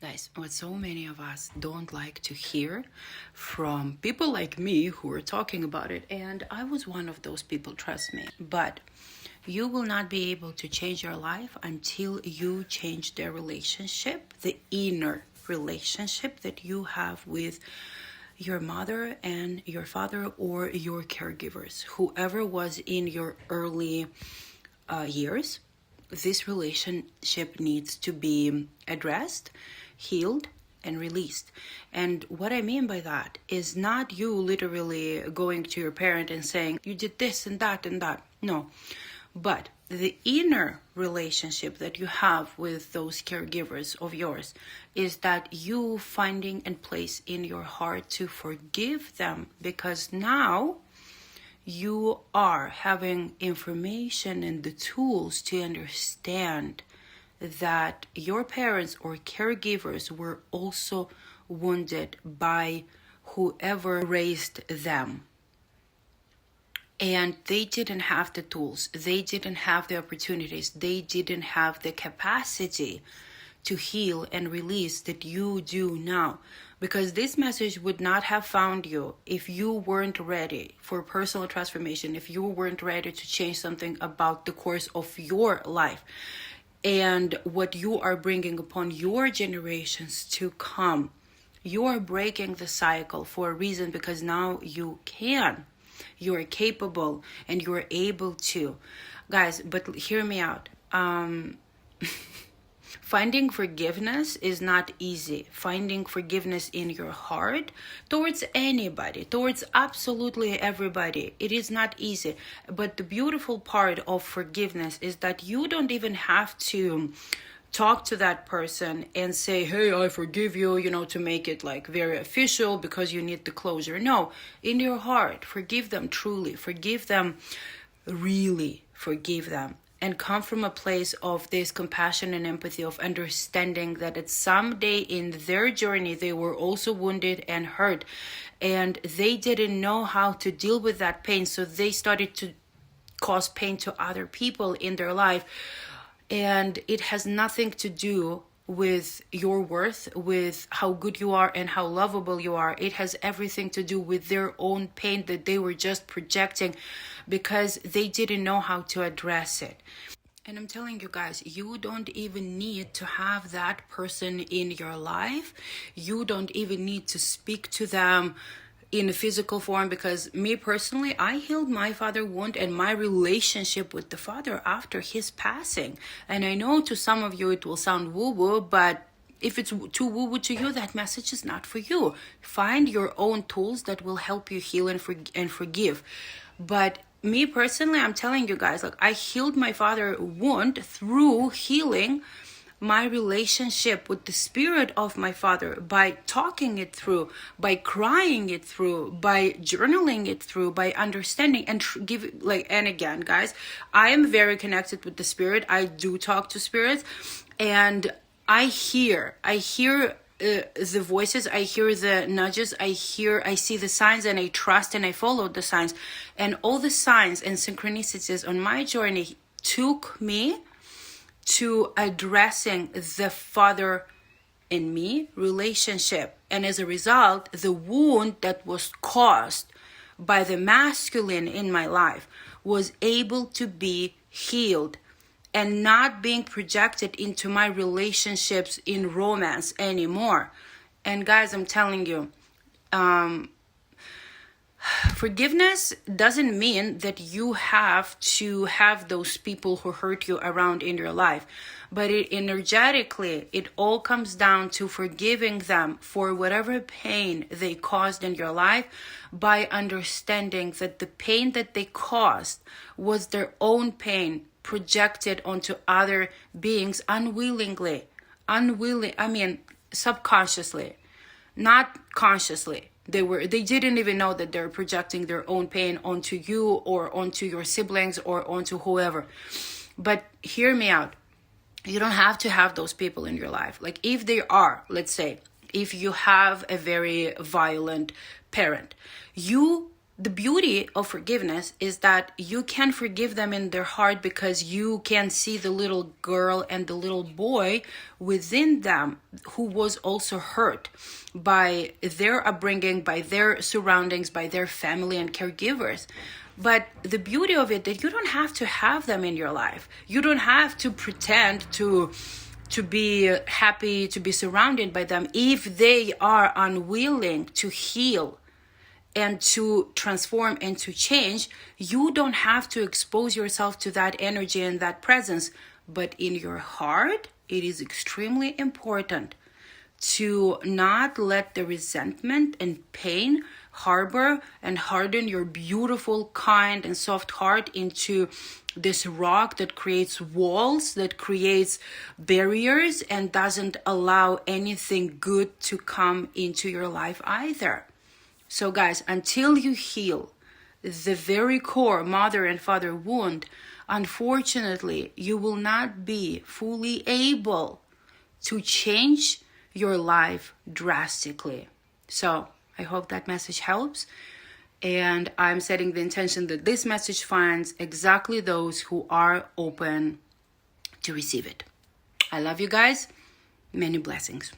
Guys, what so many of us don't like to hear from people like me who are talking about it, and I was one of those people, trust me, but you will not be able to change your life until you change the relationship, the inner relationship that you have with your mother and your father or your caregivers, whoever was in your early years. This relationship needs to be addressed, healed, and released. And what I mean by that is not you literally going to your parent and saying, you did this and that and that. No. But the inner relationship that you have with those caregivers of yours is that you finding a place in your heart to forgive them, because now you are having information and the tools to understand that your parents or caregivers were also wounded by whoever raised them. And they didn't have the tools, they didn't have the opportunities, they didn't have the capacity to heal and release that you do now. Because this message would not have found you if you weren't ready for personal transformation, if you weren't ready to change something about the course of your life and what you are bringing upon your generations to come. You are breaking the cycle for a reason, because now you can. You are capable and you are able to. Guys, but hear me out. Finding forgiveness is not easy. Finding forgiveness in your heart towards anybody, towards absolutely everybody, it is not easy. But the beautiful part of forgiveness is that you don't even have to talk to that person and say, hey, I forgive you, to make it like very official because you need the closure. No, in your heart, forgive them truly, forgive them, really forgive them. And come from a place of this compassion and empathy, of understanding that at some day in their journey, they were also wounded and hurt. And they didn't know how to deal with that pain. So they started to cause pain to other people in their life. And it has nothing to do with your worth, with how good you are and how lovable you are. It has everything to do with their own pain that they were just projecting because they didn't know how to address it. And I'm telling you guys, you don't even need to have that person in your life. You don't even need to speak to them in a physical form, because me personally, I healed my father wound and my relationship with the father after his passing. And I know to some of you it will sound woo-woo, but if it's too woo-woo to you, that message is not for you. Find your own tools that will help you heal and forgive. But me personally, I'm telling you guys, like, I healed my father wound through healing my relationship with the spirit of my father by talking it through, by crying it through, by journaling it through, by understanding and and again, guys, I am very connected with the spirit. I do talk to spirits, and I hear the voices, I hear the nudges, I see the signs, and I trust and I follow the signs. And all the signs and synchronicities on my journey took me to addressing the father and me relationship. And as a result, the wound that was caused by the masculine in my life was able to be healed and not being projected into my relationships in romance anymore. And guys, I'm telling you, forgiveness doesn't mean that you have to have those people who hurt you around in your life, but energetically, it all comes down to forgiving them for whatever pain they caused in your life, by understanding that the pain that they caused was their own pain projected onto other beings subconsciously, not consciously. They didn't even know that they're projecting their own pain onto you or onto your siblings or onto whoever. But hear me out. You don't have to have those people in your life. Like, if they are, let's say, if you have a very violent parent, you the beauty of forgiveness is that you can forgive them in their heart because you can see the little girl and the little boy within them who was also hurt by their upbringing, by their surroundings, by their family and caregivers. But the beauty of it, that you don't have to have them in your life. You don't have to pretend to be happy, to be surrounded by them if they are unwilling to heal and to transform and to change. You don't have to expose yourself to that energy and that presence. But in your heart, it is extremely important to not let the resentment and pain harbor and harden your beautiful, kind, and soft heart into this rock that creates walls, that creates barriers, and doesn't allow anything good to come into your life either. So guys, until you heal the very core mother and father wound, unfortunately, you will not be fully able to change your life drastically. So I hope that message helps. And I'm setting the intention that this message finds exactly those who are open to receive it. I love you guys. Many blessings.